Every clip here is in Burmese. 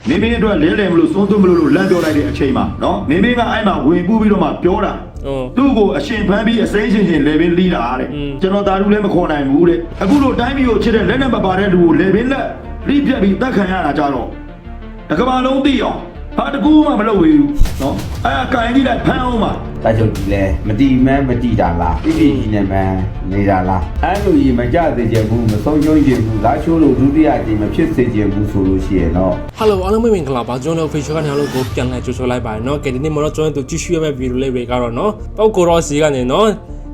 မင်းတို့လဲလဲမလို့စွန်းသွင်းမလို့လမ်းပြောလိုက်တဲ့အချိန်မှာနော်မင်းကအဲ့မှာဝင်ပူးပြီးတော့မှပြောတာသူ့ကိုအရှင်ဖမ်းပြီးအစိမ်းရှင်လေပင်လီးတာတဲ့ကျွန်တော်တာလူလည်းမခေါ်နိုင်ဘူးတဲ့အခုလိုတိုင်းပြည်ကိုချစ်တဲ့လက်နဲ့မပါတဲ့လူကိုလေပင်လက်လိပြက်ပြီးတတ်ခံရတာကြတော့တကဘာလုံးသိအောင်ဘာတကူမှမလုပ်ဘူးနော်အဲ့ကင်ကြီးလိုက်ဖမ်းအောင်ပါတာချုပ်ကြီးလဲမတီမန်းမတီတာလားပြည့်ပြည့်ကြီးနဲ့မှန်းနေတာလားအဲ့လိုကြီးမကြသေးချင်ဘူးမဆုံးရှုံးချင်ဘူးလားချိုးလို့ဒုတိယကြိမ်မဖြစ်စေချင်ဘူးဆိုလို့ရှိရင်တော့ Hello အားလုံးမင်္ဂလာပါကျွန်တော် Facebook ကနေအားလုံးကိုပြန်လဲကြိုဆိုလိုက်ပါတယ်เนาะကဲဒီနေ့မှာတော့ကျွန်တော်တို့ကြည့်ရှုရမယ့်ဗီဒီယိုလေးတွေကတော့เนาะပောက်ကိုရောစီကနေเนาะ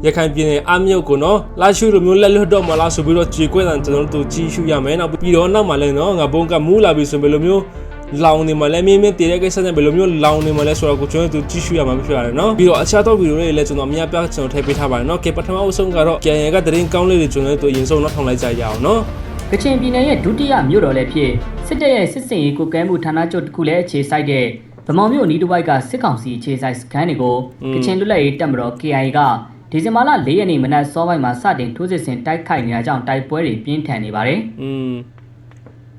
ရခိုင်ပြည်နယ်အမြုပ်ကိုเนาะလာရှုလိုမျိုးလက်လွတ်တော့မလားဆိုပြီးတော့ကြွေကွဲတဲ့ကျွန်တော်တို့ကြည့်ရှုရမယ်နောက်ပြီးတော့နောက်မှာလည်းเนาะငါဘုံကမူးလာပြီဆိုပြီးလိုမျိုးလောင်နေမှာလည်းမင်းတည်တဲ့ကိစ္စနဲ့ဘယ်လိုမျိုးလောင်နေမှာလဲဆိုတော့ကိုကျွန်တော်တို့ကြည့်ရှုရမှာဖြစ်ရတယ်เนาะပြီးတော့အခြားသောဗီဒီယိုတွေလည်းကျွန်တော်အများပြကျွန်တော်ထည့်ပေးထားပါတယ်เนาะကဲပထမအဆုံးကတော့ကြံရကတရင်ကောင်းလေးတွေကျွန်တော်တို့ရင်ဆုံးတော့ထောင်လိုက်ကြရအောင်เนาะကချင်ပြည်နယ်ရဲ့ဒုတိယမြို့တော်လည်းဖြစ်စစ်တပ်ရဲ့စစ်စင်ရေးကိုကဲမှုဌာနချုပ်တစ်ခုလည်းအခြေစိုက်တဲ့ဗမော်မြို့နီးတစ်ဝိုက်ကစစ်ကောင်စီအခြေစိုက်စခန်းတွေကိုကချင်လွတ်လပ်ရေးတပ်မတော် KIA ကဒီဇင်ဘာလ4ရက်နေ့မနက်စောပိုင်းမှာစတင်ထိုးစစ်ဆင်တိုက်ခိုက်နေတာကြောင့်တိုက်ပွဲတွေပြင်းထန်နေပါတယ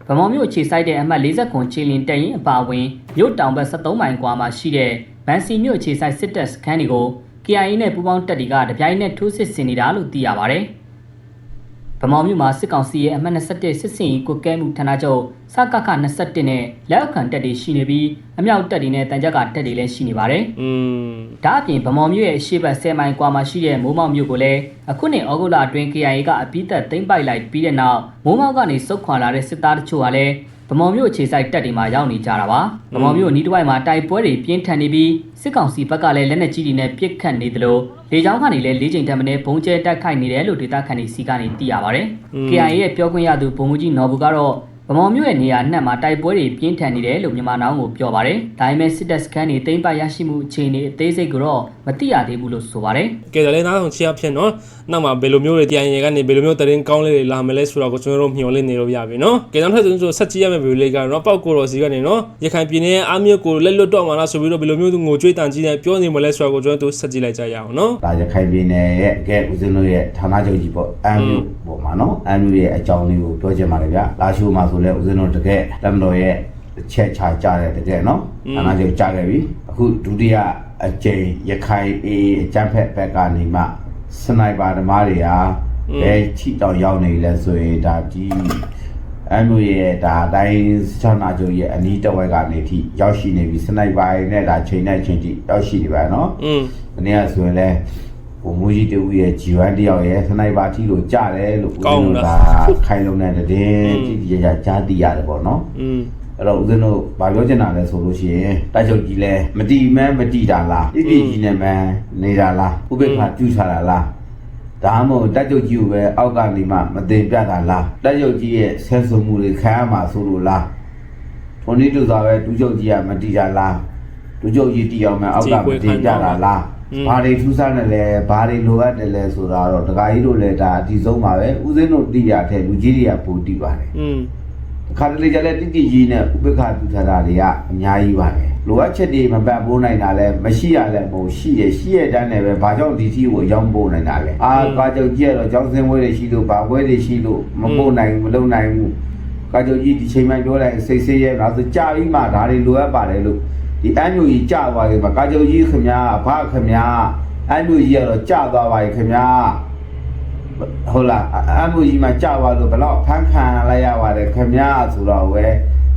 ်ဗမော်မြို့အခြေစိုက်တဲ့အမှတ်49ချီလင်တပ်ရင်းအပါအဝင်မြို့တောင်ဘက်73မိုင်ကွာမှာရှိတဲ့ဗန်စီမြို့အခြေစိုက်စစ်တပ်စခန်းတွေကို KIA နဲ့ပူးပေါင်းတပ်တွေကတပြိုင်နက်ထိုးစစ်ဆင်နေတာလို့သိရပါတယ်ဗမော်မြို့မှာစစ်ကောင်စီရဲ့အမှတ်21စစ်စင်ကိုကဲမှုဌာနချုပ်စကခ21နဲ့လက်အောက်ခံတပ်တွေရှိနေပြီးအမြောက်တပ်တွေနဲ့တန်ကြပ်ကတပ်တွေလည်းရှိနေပါတယ်။ဒါအပြင်ဗမော်မြို့ရဲ့အရှေ့ဘက်10မိုင်ကွာမှာရှိတဲ့မိုးမောက်မြို့ကိုလည်းအခုနှစ်ဩဂုတ်လအတွင်း KIA ကအပြီးသက်သိမ်းပိုက်လိုက်ပြီးတဲ့နောက်မိုးမောက်ကနေစုခွာလာတဲ့စစ်သားတို့ကလည်းဗမော်မြို့အခြေစိုက်တပ်တွေမှာရောက်နေကြတာပါ။ဗမော်မြို့နီးတစ်ဝိုက်မှာတိုက်ပွဲတွေပြင်းထန်နေပြီးစစ်ကောင်စီဘက်ကလည်းလက်နက်ကြီးတွေနဲ့ပစ်ခတ်နေသလိုလေကြောင်းကနေလည်း၄ချိန်တမနဲ့ဘုံကျဲတိုက်ခိုက်နေတယ်လို့ဒေသခံတွေစီကနေသိရပါတယ်။ KIA ရဲ့ပြောခွင့်ရသူဗိုလ်မှူးကြီးနော်ဘူကတော့ဗမော်မြို့ရဲ့နေရာနှံ့မှာတိုက်ပွဲတွေပြင်းထန်နေတယ်လို့မြန်မာနောင်ကိုပြောပါတယ်။ဒါပေမဲ့စစ်တပ်စခန်းတွေတိမ့်ပရရှိမှုအခြေအနေအသေးစိတ်ကိုတော့မသိရသေးဘူးလို့ဆိုပါတယ်။ကဲဒါလည်းနောက်ဆုံးချီအဖြစ်နော်။နောက်မှာဘယ်လိုမျိုးတွေတရားရင်ကနေဘယ်လိုမျိုးတရင်ကောင်းလေးတွေလာမလဲဆိုတော့ကိုကျွန်တော်တို့မျှော်လင့်နေလို့ရပြီနော်။ကဲနောက်ထပ်ကျွန်တော်ဆက်ကြည့်ရမယ့်ဗီဒီယိုလေးကတော့ပောက်ကိုရောစီကနေနော်ရခိုင်ပြည်နယ်အမျိုးကိုလက်လွတ်တော့မှာလားဆိုပြီးတော့ဘယ်လိုမျိုးငိုကြွေးတန်ကြီးနဲ့ပြောနေမလဲဆိုတော့ကိုကျွန်တော်တို့ဆက်ကြည့်လိုက်ကြရအောင်နော်။ဒါရခိုင်ပြည်နယ်ရဲ့အကဲဦးဇင်းတို့ရဲ့ဌာနချုပ်ကြီးပေါ့အမျိုးပေါ့မှာနော်အမျိုးရဲ့အကြောင်းလေးကိုပြောချင်ပါတယ်ဗျာ။လာရှိုးမှာဆိုလဲဦးဇင်းတို့တကယ်တမတော်ရဲ့ချက်ချကြတဲ့တကယ်နော်ဌာနချုပ်ကြားခဲ့ပြီအခုဒုတိယအကြိမ်ရခိုင်အကြမ်းဖက်ဘက်ကနေမှစနိုက်ပါဓမ္မတွေဟာဘယ်ချီတောင်ရောက်နေလဲဆိုရင်ဒါဒီအမျိုးရဲ့ဒါအတိုင်းဌာနချုပ်ရဲ့အနီးတစ်ဝက်ကနေထိရောက်ရှိနေပြီစနိုက်ပါနဲ့ဒါချိန်နဲ့ချိန်ထိရောက်ရှိနေပါနော်ဒီနေ့ကဆိုရင်လဲဘုံမူကြီးတူရဲ့ G1 တယောက်ရဲ့စနိုက်ပါထီလို့ကြားတယ်လို့ဦးဇင်းတို့ကခိုင်လုံးတဲ့တဲ့ကြီးကြကြားသိရတယ်ပေါ့နော်အဲ့တော့ဦးဇင်းတို့ဗာပြောချင်တာလဲဆိုလို့ရှိရင်တိုက်ချုပ်ကြီးလဲမတီမန်းမတီတာလားပြည့်ပြည့်ကြီးနဲ့မှန်းနေတာလားဥပိ္ပခာပြုထားတာလားဒါမှမဟုတ်တိုက်ချုပ်ကြီးကိုပဲအောက်ကနေမှမတင်ပြတာလားတိုက်ချုပ်ကြီးရဲ့ဆဲဆုံမှုတွေခံရမှာဆိုလို့လားထုံနည်းတူစွာပဲဒူးချုပ်ကြီးကမတီတာလားဒူးချုပ်ကြီးတီအောင်မှအောက်ကမတင်ပြတာလားဘာတွေထူးဆန်းတယ်လဲဘာတွေလိုအပ်တယ်လဲဆိုတာတော့ဒကာကြီးတို့လည်းဒါအတီဆုံးပါပဲဦးစင်းတို့သိရတဲ့လူကြီးတွေကပိုသိပါတယ်ခါတလေကြလဲတိတိကြီးနဲ့ဥပ္ပခါပြုထားတာတွေကအများကြီးပါတယ်လိုအပ်ချက်တွေမပတ်ပိုးနိုင်တာလဲမရှိရလဲမဟုတ်ရှိရတန်းနဲ့ပဲဘာကြောင့်ဒီထီကိုရောက်ပို့နိုင်တာလဲကာကြောက်ကြီးကတော့ကျောင်းစင်းဝဲတွေရှိလို့ဘာဝဲတွေရှိလို့မပို့နိုင်မလုပ်နိုင်ဘူးကာကြောက်ကြီးဒီချိန်မှပြောလိုက်စိတ်ဆေးရဲဒါဆိုကြာပြီးမှဒါတွေလိုအပ်ပါတယ်လို့ဒီအမျိုးကြီးကြာသွားပြီမှာကာကြောက်ကြီးခင်ဗျာဖခင်ဗျာအမျိုးကြီးကတော့ကြာသွားပါပြီခင်ဗျာဟုတ်လားအမှုကြီးမှာကြာသွားလို့ဘယ်တော့ဖမ်းခံလိုက်ရပါတယ်ခင်ဗျာဆိုတော့ဝဲ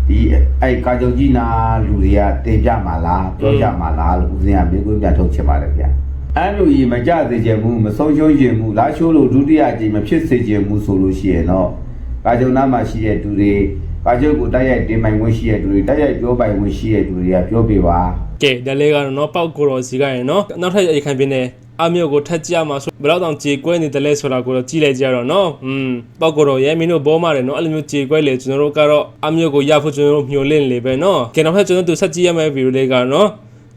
ဒီအဲ့ကာကြုံကြီးနာလူတွေကတင်ပြမှာလားပြောကြမှာလားလို့ဦးဇင်းကမြေကွင်းပြန်ထုတ်ချင်ပါတယ်ဗျာအမှုကြီးမကြစေချင်ဘူးမဆုံးရှုံးချင်ဘူးလာရှိုးလို့ဒုတိယအကြိမ်မဖြစ်စေချင်ဘူးဆိုလို့ရှိရင်တော့ကာကြုံနာမှာရှိတဲ့သူတွေကာကြုံကိုတိုက်ရိုက်တင်ပိုင်ဝင်ရှိတဲ့သူတွေတိုက်ရိုက်ပြောပိုင်ဝင်ရှိတဲ့သူတွေကပြောပြပါကဲဒါလေးကတော့နော်ပောက်ကိုရောစီကရင်နော်နောက်ထပ်ရခိုင်ပြည်နယ်အမျိုးကိုထက်ကြမှာဆိုဘယ်တော့တောင်ကြေကွဲနေတယ်လဲဆိုတာကိုတော့ကြည့်လိုက်ကြရတော့နော်ပောက်ကိုရောရဲမင်းတို့ဘောမာတယ်နော်အဲ့လိုမျိုးကြေကွဲလေကျွန်တော်တို့ကတော့အမျိုးကိုရဖို့ကျွန်တော်တို့မျှော်လင့်လေပဲနော်ကဲနောက်ထပ်ကျွန်တော်တို့ဆက်ကြည့်ရမယ့်ဗီဒီယိုလေးကနော်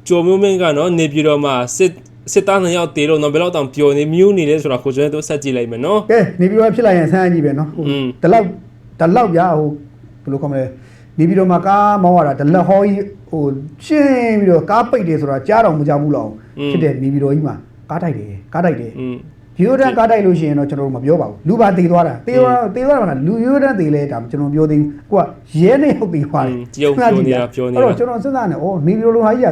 ကြိုမျိုးမင်းကနော်နေပြည်တော်မှာစစ်သားနှစ်ယောက်တေလို့နော်ဘယ်တော့တောင်ပျော်နေမြူးနေလဲဆိုတာကိုကျွန်တော်တို့ဆက်ကြည့်လိုက်မယ်နော်ကဲနေပြည်တော်ဖြစ်လာရင်ဆန်းအကြီးပဲနော်တလောက်ပြဟိုဘယ်လိုခေါ်မလဲနေပြည်တော်မှာကားမောင်းရတာဒလက်ဟောကြီးဟိုရှင်းပြီးတော့ကားပိတ်တယ်ဆိုတာကြားတော်မကြဘူးလောက်ဖြစ်တဲ့နေပြည်တော်ကြီးမှာကားတိုက်တယ်ဒီ ရိုးတန်းကားတိုက်လို့ရှိရင်တော့ကျွန်တော်တို့မပြောပါဘူးလူပါတည်သွားတာတည်သွားတာလူရိုးတန်းတည်လဲဒါကျွန်တော်ပြောသေးဘူးကိုကရဲနေဟုတ်တည်သွားတယ်အဲ့တော့ကျွန်တော်စဉ်းစားနေနေပြည်တော်လိုဟာကြီးက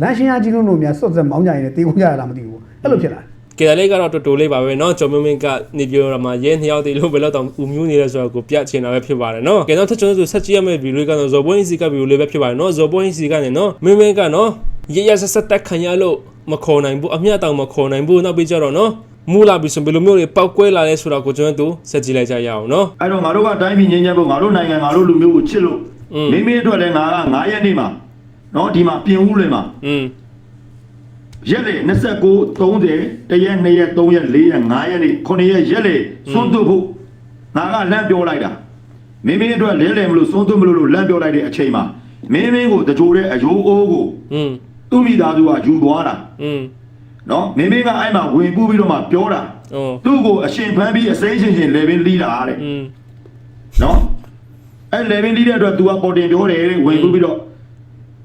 လမ်းရှင်းရကြီးလို့များစွတ်စက်မောင်းကြရင်တည်ကုန်ကြရလားမသိဘူးအဲ့လိုဖြစ်လာကဲလေးကတော့တော်တော်လေးပါပဲเนาะကျော်မင်းမင်းကနေပြောရမှာရဲ2ယောက်တည်းလို့ဘယ်တော့တောင်ဦးမျိုးနေလဲဆိုတော့ကိုပြချင်တာပဲဖြစ်ပါတယ်เนาะကဲတော့ထကျွန်တော်ဆက်ကြည့်ရမယ့်ဗီဒီယိုကတော့ဇော်ဘွင်းစီကဗီဒီယိုလေးပဲဖြစ်ပါတယ်เนาะဇော်ဘွင်းစီကနေเนาะမင်းမင်းကเนาะရဆက်တက်ခံရလို့မခေါ်နိုင်ဘူးအမျှတောင်မခေါ်နိုင်ဘူးနောက်ပြီးကြတော့เนาะမူလာပြီးဆိုဘယ်လိုမျိုးတွေပောက်ကွဲလာလဲဆိုတော့ကိုကျွန်တော်တို့ဆက်ကြည့်လိုက်ကြရအောင်เนาะအဲ့တော့ငါတို့ကတိုင်းပြည်ငြိမ်းချမ်းဖို့ငါတို့နိုင်ငံငါတို့လူမျိုးကိုချစ်လို့မင်းမင်းအတွက်လည်းငါက9ရက်နေ့မှာเนาะဒီမှာပြင်ဦးလွင်မှာရက်လေ29 30တရက်2ရက်3ရက်4ရက်5ရက်နေ့9ရက်ရက်လေစွန့်သွတ်ဖို့ငါကလမ်းပြောလိုက်တာမင်းမင်းအတွက်လဲလဲမလို့စွန့်သွတ်မလို့လမ်းပြောလိုက်တဲ့အချိန်မှာမင်းမင်းကိုတကြိုတဲ့အယိုးအိုးကိုသူ့မိသားစုကယူသွားတာနော်မင်းမင်းကအဲ့မှာဝင်ပူးပြီးတော့မှပြောတာသူ့ကိုအရှင်ဖမ်းပြီးအစိမ့်ချင်းလေပင်လီးတာတဲ့နော်အဲ့လေပင်လီးတဲ့အတွက် तू ကပေါ်တင်ပြောတယ်ဝင်ပူးပြီးတော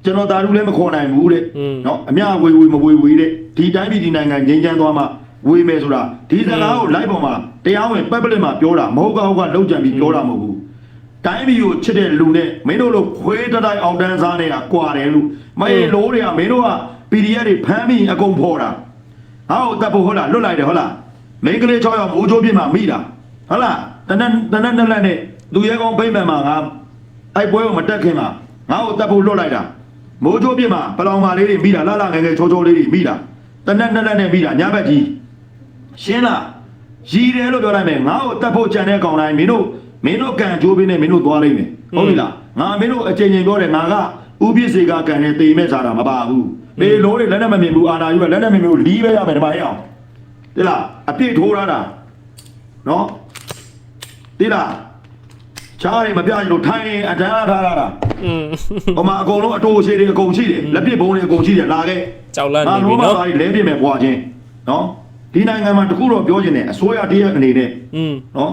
့ကျွန်တော်သာဓုလည်းမခေါ်နိုင်ဘူးတဲ့နော်အမြဝေမဝေတဲ့ဒီတိုင်းပြည်ဒီနိုင်ငံငြိမ်းချမ်းသွားမှဝေမယ်ဆိုတာဒီစကားကိုလိုက်ပေါ်မှာတရားဝင်ပတ်ပလစ်မှာပြောတာမဟုတ်ကဟုတ်ကလောက်ကြံပြီးပြောတာမဟုတ်ဘူးတိုင်းပြည်ကိုချစ်တဲ့လူနဲ့မင်းတို့လိုခွေးတိုက်အောင်တန်းစားနေတာကွာတယ်လို့မအေးလို့တွေကမင်းတို့က PDF တွေဖမ်းပြီးအကုန်ဖော်တာဟောတပ်ဖို့ဟုတ်လားလွတ်လိုက်တယ်ဟုတ်လားမိန်းကလေး6ယောက်မိုးချိုးပြစ်မှာမိတာဟုတ်လားတနက်နှစ်လက်နဲ့သူရဲကောင်းဖိမ့်မှန်မှာငါအဲ့ပွဲကိုမတက်ခင်မှာငါ့ကိုတပ်ဖို့လွတ်လိုက်တာမိုးချိုးပြစ်မှာပလောင်မာလေးတွေမိတာလာငယ်ငယ်ချိုးချိုးလေးတွေမိတာတနက်နှစ်လက်နဲ့မိတာညဘက်ကြီးရှင်းလားရည်တယ်လို့ပြောလိုက်မယ်ငါ့ကိုတပ်ဖို့ကြံတဲ့ကောင်တိုင်းမင်းတို့ကန်ကြိုးပေးနေမင်းတို့သွားလိမ့်မယ်ဟုတ်ပြီလားငါမင်းတို့အချိန်ချင်းပြောတယ်ငါကဥပစ္စေကကန်နေတေမဲ့စားတာမပါဘူးလေလို့လက်နဲ့မမြင်ဘူးအာနာယူကလက်နဲ့မမြင်ဘူးလီးပဲရမယ်ဒီမှာရအောင်တိလားအပြည့်ထိုးရတာနော်တိလားချားရီမပြရင်လို့ထိုင်းအတန်းထားရတာဟိုမှာအကုန်လုံးအတိုးရှိတယ်အကုန်ရှိတယ်လက်ပစ်ဘုံတွေအကုန်ရှိတယ်လာခဲ့ကြောက်လန့်နေပြီနော်လဲပြစ်မယ်ဘွားချင်းနော်ဒီနိုင်ငံမှာတခုတော့ပြောချင်တယ်အစိုးရတရက်အနေနဲ့နော်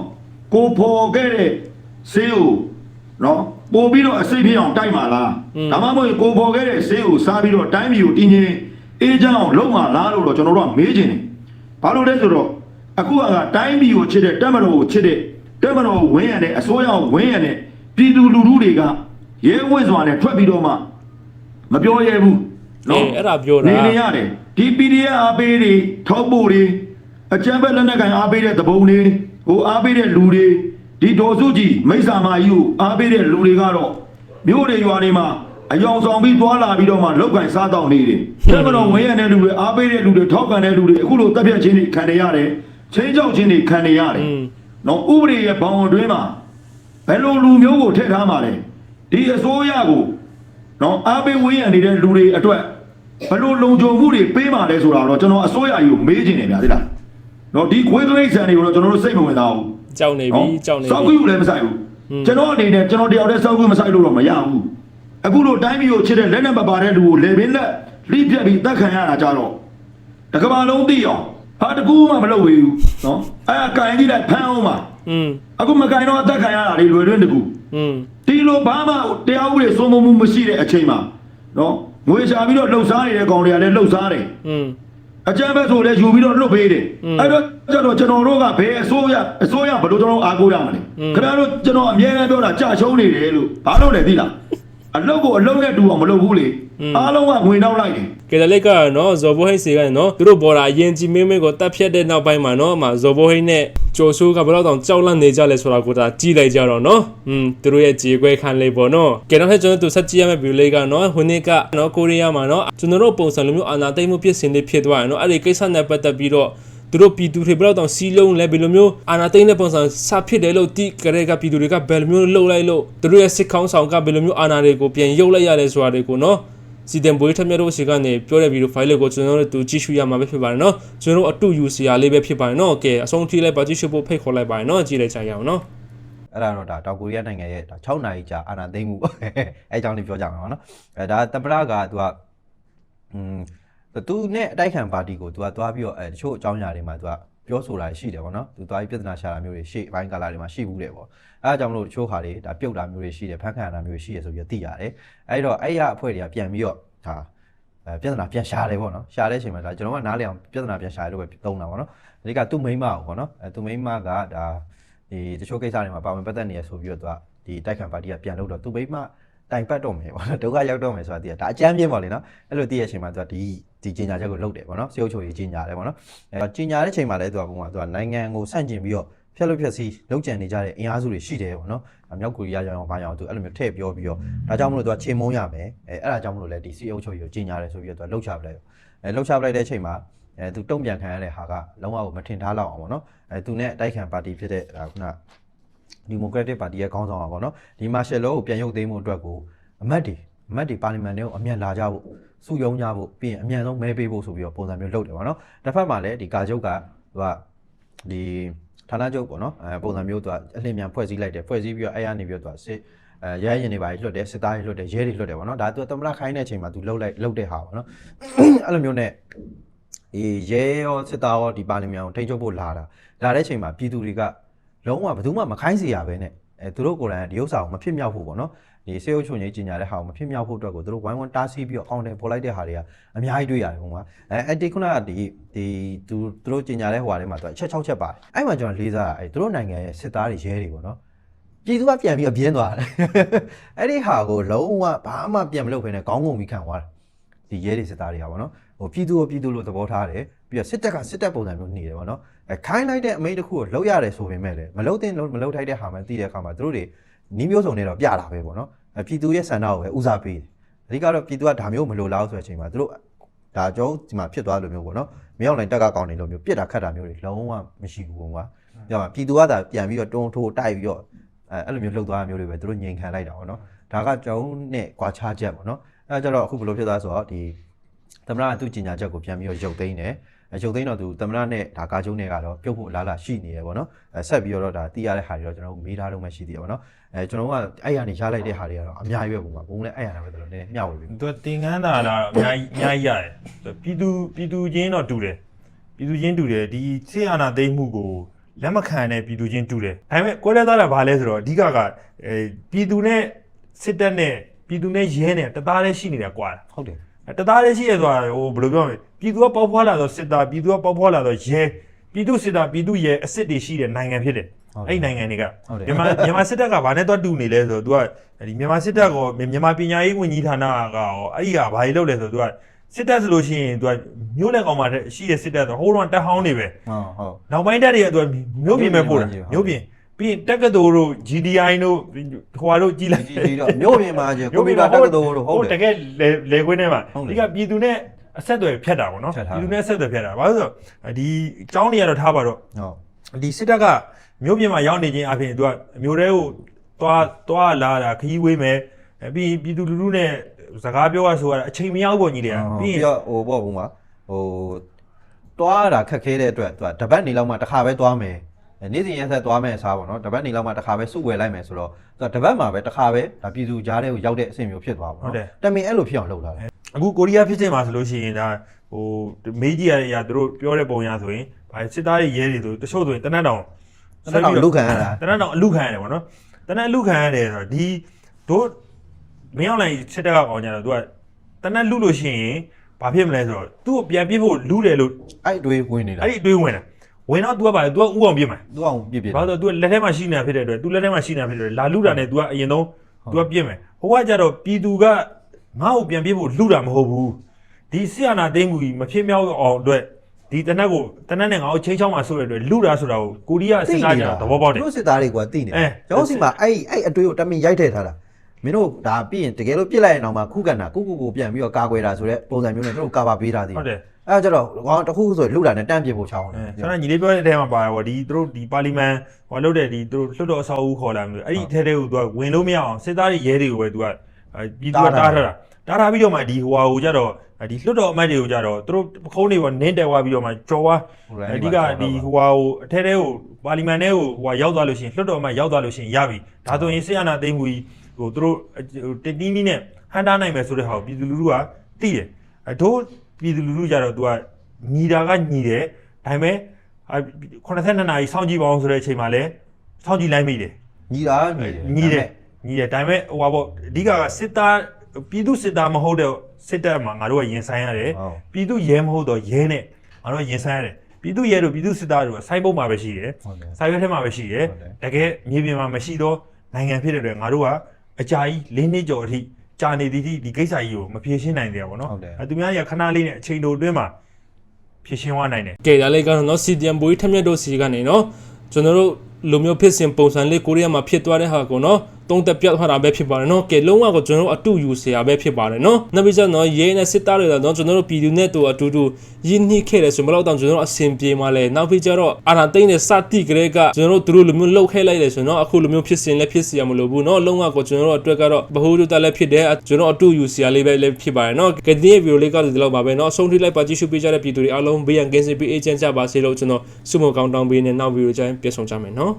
ကိုဖော်ခဲ့တဲ့ဆေးကိုနော်ပို့ပြီးတော့အစိတ်ဖြစ်အောင်တိုက်မှာလားဒါမှမဟုတ်ကိုဖော်ခဲ့တဲ့ဆေးကိုစားပြီးတော့တိုင်းပြည်ကိုတင်းချင်းအေးချမ်းအောင်လုပ်မှာလားလို့တော့ကျွန်တော်တို့ကမေးချင်တယ်ဘာလို့လဲဆိုတော့အခုကတိုင်းပြည်ကိုချစ်တဲ့တပ်မတော်ကိုချစ်တဲ့တပ်မတော်ကိုဝင်းရတဲ့အစိုးရကိုဝင်းရတဲ့ပြည်သူလူထုတွေကရဲဝင့်စွာနဲ့ထွက်ပြီးတော့မှမပြောရဲဘူးနော်အဲ့ဒါပြောတာနေရတယ်ဒီ PDF အားပေးတွေထောက်ပို့တွေအကြမ်းဖက်လက်နက်ကိုင်အားပေးတဲ့တပုံတွေဟိုအားပေးတဲ့လူတွေဒီဒေါ်စုကြည်မိစ္ဆာမာကြီးကိုအားပေးတဲ့လူတွေကတော့မြို့တွေရွာတွေမှာအယောင်ဆောင်ပြီးသွားလာပြီးတော့မှလောက်ကင်စားတောင်းနေတယ်တပ်မတော်ဝင်းရတဲ့လူတွေအားပေးတဲ့လူတွေထောက်ကန်တဲ့လူတွေအခုလိုတပ်ဖြတ်ခြင်းတွေခံနေရတယ်ချင်းကြောက်ခြင်းတွေခံနေရတယ်နော်ဥပဒေရဲ့ဘောင်အတွင်းမှာဘယ်လိုလူမျိုးကိုထည့်ထားမှာလဲဒီအစိုးရကိုနော်အားပေးဝင်းရနေတဲ့လူတွေအတွက်ဘယ်လိုလုံခြုံမှုတွေပေးမှာလဲဆိုတာတော့ကျွန်တော်အစိုးရကြီးကိုမေးချင်တယ်ဗျာသိလားနော်ဒီခွေးသွေးဆန်တွေကိုတော့ကျွန်တော်တို့စိတ်မဝင်သားဘူးကြောက်နေပြီကြောက်နေပြီစောက်ကူလည်းမဆိုင်ဘူးကျွန်တော်အနေနဲ့ကျွန်တော်တယောက်တည်းစောက်ကူမဆိုင်လို့တော့မရဘူးအခုလိုတိုင်းပြည်ကိုချစ်တဲ့လက်နဲ့မပါတဲ့လူကိုလေပင်လက်လိပြက်ပြီးတတ်ခံရတာကြတော့တကဘာလုံးသိအောင်ဟာတကူမှမလုပ်ဝေဘူးနော်အဲ့ကင်ကြီးလိုက်ဖမ်းအောင်ပါအခုမကင်တော့အသက်ခံရတာလေလွယ်တွင်းတကူဒီလိုဘာမှတရားဥပဒေစိုးမိုးမှုမရှိတဲ့အချိန်မှာနော်ငွေရှာပြီးတော့လှုပ်ရှားနေတဲ့ကောင်တွေကလည်းလှုပ်ရှားတယ်အကြမ်းဖက်ဆိုလည်းယူပြီးတော့လွတ်ပေးတယ်အဲ့တော့ကျွန်တော်တို့ကဘယ်အစိုးရဘယ်လိုကျွန်တော်အားကိုးရမလဲခင်ဗျားတို့ကျွန်တော်အမြဲတမ်းပြောတာကြာရှုံးနေတယ်လို့ဘာလို့လဲသိလားအလုပ်ကိုအလုပ်နဲ့တူအောင်မလုပ်ဘူးလေအားလုံးကငွေနောက်လိုက်တယ်ကဲလက်ကနော်ဇော်ဘိုဟိတ်စီကနော်သူတို့ပေါ်တာအရင်ကြီးမင်းကိုတတ်ဖြတ်တဲ့နောက်ပိုင်းမှာနော်မှာဇော်ဘိုဟိတ်နဲ့ကျော်ဆိုးကဘယ်တော့တောင်ကြောက်လန့်နေကြလဲဆိုတာကိုဒါကြည့်လိုက်ကြတော့နော်သူတို့ရဲ့ကြေခွဲခံလေးပေါ့နော်ကဲတော့ဟဲ့ကျွန်တော်တို့ဆက်ကြည့်ရမယ့်ဗီဒီယိုလေးကနော်ဟိုနေ့ကနော်ကိုရီးယားမှာနော်ကျွန်တော်တို့ပုံစံလိုမျိုးအာနာသိမ့်မှုဖြစ်စဉ်တွေဖြစ်သွားတယ်နော်အဲ့ဒီကိစ္စနဲ့ပတ်သက်ပြီးတော့သူတို့ပြည်သူတွေဘယ်တော့တောင်စီးလုံးလဲဘယ်လိုမျိုးအာနာသိမ့်တဲ့ပုံစံစဖြစ်တယ်လို့တိကြတဲ့ကပြည်သူတွေကဘယ်လိုမျိုးလှုပ်လိုက်လို့သူတို့ရဲ့စစ်ခေါင်းဆောင်ကဘယ်လိုမျိုးအာနာတွေကိုပြန်ရုပ်လိုက်ရလဲဆိုတာတွေကိုနော်စီတန်ဘွေးထက်မြတ်တို့စီကနေပြောတဲ့ဗီဒီယိုဖိုင်လေးကိုကျွန်တော်တို့သူကြည့်ရှုရမှာပဲဖြစ်ပါတယ်နော်ကျွန်တော်တို့အတူယူစီရလေးပဲဖြစ်ပါတယ်နော်ကဲအဆုံးထိလိုက်ပါကြည့်ရှုဖို့ဖိတ်ခေါ်လိုက်ပါတယ်နော်ကြည့်လိုက်ကြရအောင်နော်အဲ့ဒါတော့ဒါတောင်ကိုရီးယားနိုင်ငံရဲ့ဒါ6နာရီကြာအာဏာသိမ်းမှုအဲအကြောင်းလေးပြောကြမှာပါနော်အဲဒါတပရကသူနဲ့အတိုက်ခံပါတီကိုသူကသွားပြီးတော့တချို့အကြောင်းအရာတွေမှာသူကပြောဆိုတာရှိတယ်ပေါ့နော်သူသွားပြီးပြဿနာရှာတာမျိုးတွေရှေ့ဘိုင်းကာလာတွေမှာရှိဘူးတယ်ပေါ့အဲအကြောင်းမလို့တချို့ခါတွေဒါပြုတ်တာမျိုးတွေရှိတယ်ဖန်ခံတာမျိုးရှိတယ်ဆိုပြီးသိရတယ်အဲ့တော့အဲ့ရအဖွဲ့တွေကပြန်ပြီးတော့ဒါ ပြဿနာပြန်ရှာတယ်ပေါ့နော်ရှာတဲ့အချိန်မှာဒါကျွန်တော်ကနားလည်အောင်ပြဿနာပြန်ရှာရလို့ပဲသုံးတာပေါ့နော်အဓိကသူ့မိန်းမကိုပေါ့နော်သူ့မိန်းမကဒါဒီတချို့ကိစ္စတွေမှာပါဝင်ပတ်သက်နေရဆိုပြီးတော့သူကဒီတိုက်ခံပါတီကပြန်လို့တော့သူ့မိန်းမတိုင်ပတ်တော့မယ်ပေါ့နော်ဒုက္ခရောက်တော့မယ်ဆိုတာတည်းဒါအကြမ်းပြင်းပါလေနော်အဲ့လိုတည်းရဲ့အချိန်မှာသူကဒီကြီးညာချက်ကိုလုပ်တယ်ပေါ့နော်စေအုပ်ချုပ်ရေးကြီးညာတယ်ပေါ့နော်ကြီးညာတဲ့အချိန်မှာလည်းသူကပုံမှန်သူကနိုင်ငံကိုဆန့်ကျင်ပြီးတော့ဖျက်လို့ဖျက်စီးလုပ်ကြံနေကြတဲ့အင်အားစုတွေရှိတယ်ပေါ့နော်မြောက်ကိုရီးယားရောင်ဘာရောင်သူအဲ့လိုမျိုးထည့်ပြောပြီးတော့ဒါကြောင့်မလို့သူကချိန်မုံရမယ်အဲ့ဒါကြောင့်မလို့လည်းဒီစေအုပ်ချုပ်ရေးကိုကြီးညာတယ်ဆိုပြီးတော့သူကလှုပ်ချပလိုက်လှုပ်ချပလိုက်တဲ့အချိန်မှာသူတုံ့ပြန်ခံရတဲ့ဟာကလုံးဝမထင်ထားလောက်အောင်ပေါ့နော်သူနဲ့အတိုက်ခံပါတီဖြစ်တဲ့ခုနဒီမိုကရက်တစ်ပါတီရဲ့ခေါင်းဆောင်ပါပေါ့နော်ဒီမာရှယ်လောကိုပြန်ရုပ်သိမ်းမှုအတွက်ကိုအမတ်တွေပါလီမန်တွေကိုအမြန်လာကြဖို့စုယုံကြဖို့ပြီးရင်အမြန်ဆုံးမဲပေးဖို့ဆိုပြီးတော့ပုံစံမျိုးလုပ်တယ်ပေါ့နော်တစ်ဖက်မှာလည်းဒီကာချုပ်ကသူကဒီဌာနချုပ်ပေါ့နော်ပုံစံမျိုးသူကအလင်းမြန်ဖွဲ့စည်းလိုက်တယ်ဖွဲ့စည်းပြီးတော့အဲ့ရနေပြီးတော့သူကစစ်ရဲရင်တွေပါလွတ်တယ်စစ်သားတွေလွတ်တယ်ရဲတွေလွတ်တယ်ပေါ့နော်ဒါသူသမ္မတခိုင်းတဲ့အချိန်မှာသူလှုပ်တဲ့ဟာပေါ့နော်အဲ့လိုမျိုးနဲ့ရဲရောစစ်သားရောဒီပါလီမန်ကိုထိန်းချုပ်ဖို့လာတဲ့အချိန်မှာပြည်သူတွေကလုံးဝဘယ်သူမှမခိုင်းစေရပဲနဲ့သူတို့ကိုယ်တိုင်ဒီဥစ္စာကိုမဖြစ်မြောက်ဖို့ပေါ့နော်ဒီစေအုပ်ချုပ်ရေးကြီးညာတဲ့ဟာကိုမဖြစ်မြောက်ဖို့အတွက်ကိုသူတို့ဝိုင်းဝန်းတားဆီးပြီးတော့အောင်းတယ်ပေါ်လိုက်တဲ့ဟာတွေကအများကြီးတွေ့ရတယ်ဘုံကဒီခုနကဒီသူတို့ကြီးညာတဲ့ဟိုဟာတွေမှာသူအချက်6ချက်ပါတယ်အဲ့မှာကျွန်တော်လေးစားတာသူတို့နိုင်ငံရဲ့စစ်သားတွေရဲတွေပေါ့နော်ပြည်သူကပြန်ပြီးတော့ပြင်းသွားတယ်အဲ့ဒီဟာကိုလုံးဝဘာမှပြန်မလုပ်ဘဲနဲ့ခေါင်းငုံပြီးခံသွားတာဒီရဲတွေစစ်သားတွေကပေါ့နော်ဟိုပြည်သူလို့သဘောထားတယ်ပြီးတော့စစ်တပ်ပုံစံမျိုးနေတယ်ပေါ့နော်ခိုင်းလိုက်တဲ့အမိန့်တစ်ခုကိုလောက်ရတယ်ဆိုပေမဲ့လည်းမလောက်ထိုက်တဲ့ဟာမှသိတဲ့အခါမှာသူတို့တွေနီးမျိုးစုံနေတော့ပြတာပဲပေါ့နော်ပြည်သူရဲ့ဆန္ဒကိုပဲဦးစားပေးတယ်အဓိကတော့ပြည်သူကဒါမျိုးမလိုလားဆိုတဲ့အချိန်မှာသူတို့ဒါကြောင့်ဒီမှာဖြစ်သွားလို့မျိုးပေါ့နော်မရောက်နိုင်တက်ကကောင်းနေလို့မျိုးပြစ်တာခတ်တာမျိုးတွေလုံးဝမရှိဘူးကွာပြောမှာပြည်သူကသာပြန်ပြီးတော့တွန်းထိုးတိုက်ပြီးတော့အဲ့လိုမျိုးလှုပ်သွားမျိုးတွေပဲသူတို့ငြိမ်ခံလိုက်တာပေါ့နော်ဒါကကြောင်းနဲ့ကွာခြားချက်ပေါ့နော်အဲ့ကြတော့အခုဘယ်လိုဖြစ်သွားဆိုတော့ဒီသမ္မတကသူ့ကြီးညာချက်ကိုပြန်ပြီးတော့ရုပ်သိမ်းတယ်ရုပ်သိမ်းတော့သူသမ္မတနဲ့ဒါကာကျုံးနဲ့ကတော့ပြုတ်ဖို့လားရှိနေရပေါ့နော်ဆက်ပြီးတော့ဒါတီးရတဲ့ဟာတွေတော့ကျွန်တော်တို့မေးထားလို့မှရှိသေးတယ်ပေါ့နော်ကျွန်တော်ကအဲ့ရနေရလိုက်တဲ့ဟာတွေကတော့အများကြီးပဲပုံမှာဘုံလည်းအဲ့ရတာပဲတော်တော်နည်းမျှဝေပြီသူတင်ကန်းတာလားအများကြီးရတယ်ပြည်သူချင်းတော့တူတယ်ပြည်သူချင်းတူတယ်ဒီဆေးအာဏာသိမ်းမှုကိုလက်မခံတဲ့ပြည်သူချင်းတူတယ်ဒါပေမဲ့ကွဲလဲသားတာဘာလဲဆိုတော့အဓိကပြည်သူနဲ့စစ်တပ်နဲ့ပြည်သူနဲ့ရဲနဲ့တသားတည်းရှိနေတာကွာဟုတ်တယ်တသားတည်းရှိရဆိုတာဟိုဘယ်လိုပြောမလဲပြည်သူကပေါက်ဖွာလာတော့စစ်သားပြည်သူကပေါက်ဖွာလာတော့ရဲပြည်သူစစ်သားပြည်သူရဲအစ်စ်တွေရှိတဲ့နိုင်ငံဖြစ်တယ်အဲ့နိုင်ငံတွေကမြန်မာစစ်တပ်ကဘာနဲ့တော့တူနေလဲဆိုတော့ तू ကဒီမြန်မာစစ်တပ်ကမြန်မာပညာရေးဝန်ကြီးဌာနကရောအဲ့ဒီကဘာကြီးလုပ်လဲဆိုတော့ तू ကစစ်တပ်ဆိုလို့ရှိရင် तू ကမျိုးလက်ကောင်မှာရှိတဲ့စစ်တပ်ဆိုဟိုးတော့တက်ဟောင်းနေပဲဟုတ်နောက်ပိုင်းတက်တွေက तू ကမျိုးပြင်မဲ့ပို့တာမျိုးပြင်ပြီးရင်တက္ကသိုလ်တို့ GDI တို့ဟိုဟာတို့ကြီးလိုက်မျိုးပြင်မှာကွန်ပျူတာတက္ကသိုလ်တို့ဟုတ်တကယ်လေခွင်းထဲမှာဒီကပြည်သူနဲ့အဆက်အသွယ်ဖြတ်တာပေါ့နော်ပြည်သူနဲ့အဆက်အသွယ်ဖြတ်တာဘာလို့ဆိုတော့ဒီအကြောင်းတွေကတော့ထားပါတော့ဒီစစ်တပ်ကမျိုးပြင်မှာရောက်နေခြင်းအပြင် तू ကမျိုးတွေကိုသွားလာတာခရီးဝေးမယ်ပြီးပြည်သူလူထုနဲ့စကားပြောရဆိုရတာအချိန်မရောက်ပေါ့ညီလေးပြီးတော့ဟိုပေါ့ဘုံမှာဟိုသွားတာခက်ခဲတဲ့အတွက် तू တပတ်နေလောက်မှတစ်ခါပဲသွားမယ်နေ့စဉ်ရက်ဆက်သွားမယ်အစားပေါ့နော်တပတ်နေလောက်မှတစ်ခါပဲစုဝယ်လိုက်မယ်ဆိုတော့ तू တပတ်မှာပဲတစ်ခါပဲဒါပြည်သူကြားထဲကိုရောက်တဲ့အဆင့်မျိုးဖြစ်သွားပါတော့တမင်အဲ့လိုဖြစ်အောင်လုပ်လာတယ်အခုကိုရီးယားဖြစ်ချင်မှာဆိုလို့ရှိရင်ဒါဟိုမေးကြည့်ရတဲ့အရာသူတို့ပြောတဲ့ပုံရဆိုရင်ဗာစစ်သားတွေရဲတွေဆိုတချို့ဆိုရင်တနတ်တောင်လူခံရတာတနတ်တောင်အလူခံရတယ်ပေါ့နော်တနတ်အလူခံရတယ်ဆိုတော့ဒီတို့မင်းအောင်လိုက်စစ်တပ်ကကောင်းကြတော့ तू ကတနတ်လူလို့ရှိရင်ဘာဖြစ်မလဲဆိုတော့ तू ကိုပြန်ပြစ်ဖို့လူတယ်လို့အဲ့တွေးဝင်နေတာအဲ့ဒီတွေးဝင်တာဝင်တော့ तू ကပါလေ तू ကဥအောင်ပြစ်မှာ तू အောင်ပြစ်ဘာလို့ तू လက်ထဲမှာရှိနေတာဖြစ်တဲ့အတွက် तू လက်ထဲမှာရှိနေတာဖြစ်တဲ့အတွက်လာလူတာနဲ့ तू ကအရင်ဆုံး तू ကပြစ်မယ်ဟိုကကြတော့ပြည်သူကငါ့ကိုပြန်ပြစ်ဖို့လူတာမဟုတ်ဘူးဒီဆီယနာသိမ်းမှုကြီးမဖြစ်မြောက်အောင်အတွက်ဒီတနက်နဲ့ငါ့ကိုချင်းချောင်းမှာဆိုရတဲ့လူတာဆိုတာကိုကိုရီးယားစစ်သားကြသဘောပေါက်တယ်တို့စစ်သားတွေကသိနေကျောင်းစီမှာအဲ့အတွေ့ကိုတမင်ရိုက်ထည့်ထားတာမင်းတို့ဒါပြီးရင်တကယ်လို့ပြစ်လိုက်ရင်တော့မှခုကန်တာကိုပြန်ပြီးတော့ကာကွယ်တာဆိုတဲ့ပုံစံမျိုးနဲ့တို့ကာပါပေးထားသေးတယ်ဟုတ်တယ်အဲ့ကြတော့ကောင်တခုဆိုလှုပ်တာနဲ့တန့်ပြစ်ဖို့ချောင်းတယ်ဆိုတော့ညီလေးပြောတဲ့အထဲမှာပါတော့ဒီတို့ဒီပါလီမန်ဟိုလုပ်တဲ့ဒီတို့လွှတ်တော်အဆောက်အဦခေါ်လာမျိုးအဲ့ဒီထဲကို तू ကဝင်လို့မရအောင်စစ်သားတွေရဲတွေကိုပဲ तू ကပြည်သူကတားထားပြီးတော့မှဒီဟိုဟာကိုကြတော့ဒီလွှတ်တော်အမတ်တွေကိုကြတော့သူတို့ပခုံးတွေပေါ်နင်းတက်သွားပြီးတော့မှကြော်သွားအဓိကဒီဟိုဟာကိုအထဲကိုပါလီမန်ထဲကိုဟိုဟာရောက်သွားလို့ရှိရင်လွှတ်တော်အမတ်ရောက်သွားလို့ရှိရင်ရပြီဒါဆိုရင်ဆီယနာသိမ်းမှုကြီးဟိုသူတို့တင်းတင်းနဲ့ဟန်တာနိုင်မယ်ဆိုတဲ့ဟာကိုပြည်သူလူထုကသိတယ်တို့ပြည်သူလူထုကြတော့ तू ကညီတာကညီတယ်ဒါပေမဲ့82နာရီစောင့်ကြည့်ပါအောင်ဆိုတဲ့အချိန်မှာလည်းစောင့်ကြည့်လိုက်မိတယ်ညီတာညီတယ်ဒါပေမဲ့ဟိုပါပေါ့အဓိကစစ်သားပြည်သူစစ်သားမဟုတ်တဲ့ စစ်တပ်မှာငါတို့ကရင်ဆိုင်ရတယ်ပြည်သူရဲမဟုတ်တော့ရဲနဲ့ငါတို့ရင်ဆိုင်ရတယ်ပြည်သူရဲတို့ပြည်သူစစ်သားတို့စိုင်းပုတ်မှာပဲရှိတယ်စိုင်းရွက်ထဲမှာပဲရှိတယ်တကယ်မြေပြင်မှာမရှိတော့နိုင်ငံဖြစ်တဲ့အတွက်ငါတို့ကအကြာကြီး၄နှစ်ကျော်အထိကြာနေသည့်ဒီကိစ္စကြီးကိုမဖြေရှင်းနိုင်သေးဘူးเนาะသူများကြီးခဏလေးနဲ့အချိန်တိုအတွင်းမှာဖြေရှင်းသွားနိုင်တယ် ကဲဒါလေးကတော့နော် CDM ဘွေးထက်မြက်တို့စီကနေနော်ကျွန်တော်တို့လူမျိုးဖြစ်စဉ်ပုံစံလေးကိုရီးယားမှာဖြစ်သွားတဲ့ဟာကိုနော်တုံးတက်ပြတ်ထားတာပဲဖြစ်ပါတယ်နော်ကဲလုံးဝကိုကျွန်တော်တို့အတူယူစရာပဲဖြစ်ပါတယ်နော်နောက်ပြီးကျတော့ရဲနဲ့စစ်သားတွေတော့ကျွန်တော်တို့ပြည်သူနဲ့တူအတူတူရင်းနှီးခဲ့တယ်ဆိုမလို့တော့ကျွန်တော်တို့အဆင်ပြေမှလဲနောက်ပြီးကျတော့အာဏာသိမ်းတဲ့စတိကလေးကကျွန်တော်တို့သူတို့လူမျိုးလှုပ်ခဲလိုက်တယ်ဆိုတော့အခုလူမျိုးဖြစ်စဉ်လည်းဖြစ်စီရမလို့ဘူးနော်လုံးဝကိုကျွန်တော်တို့အတွက်ကတော့ဘ ഹു တုတလည်းဖြစ်တယ်ကျွန်တော်အတူယူစရာလေးပဲလည်းဖြစ်ပါတယ်နော်ကဲဒီဗီဒီယိုလေးကတော့ဒီလောက်ပါပဲနော်အဆုံးထိလိုက်ပါကြည့်ရှုပေးကြတဲ့ပြည်သူတွေအားလုံးဘေးရန်ကင်းစင်ပြီးအေဂျင့်ကြပါစေလို့ကျွန်တော်ဆုမကောင်းတောင်းပေးနေနောက်ဗီဒီယိုကျရင်ပြန်ဆောင်ကြမယ်နော်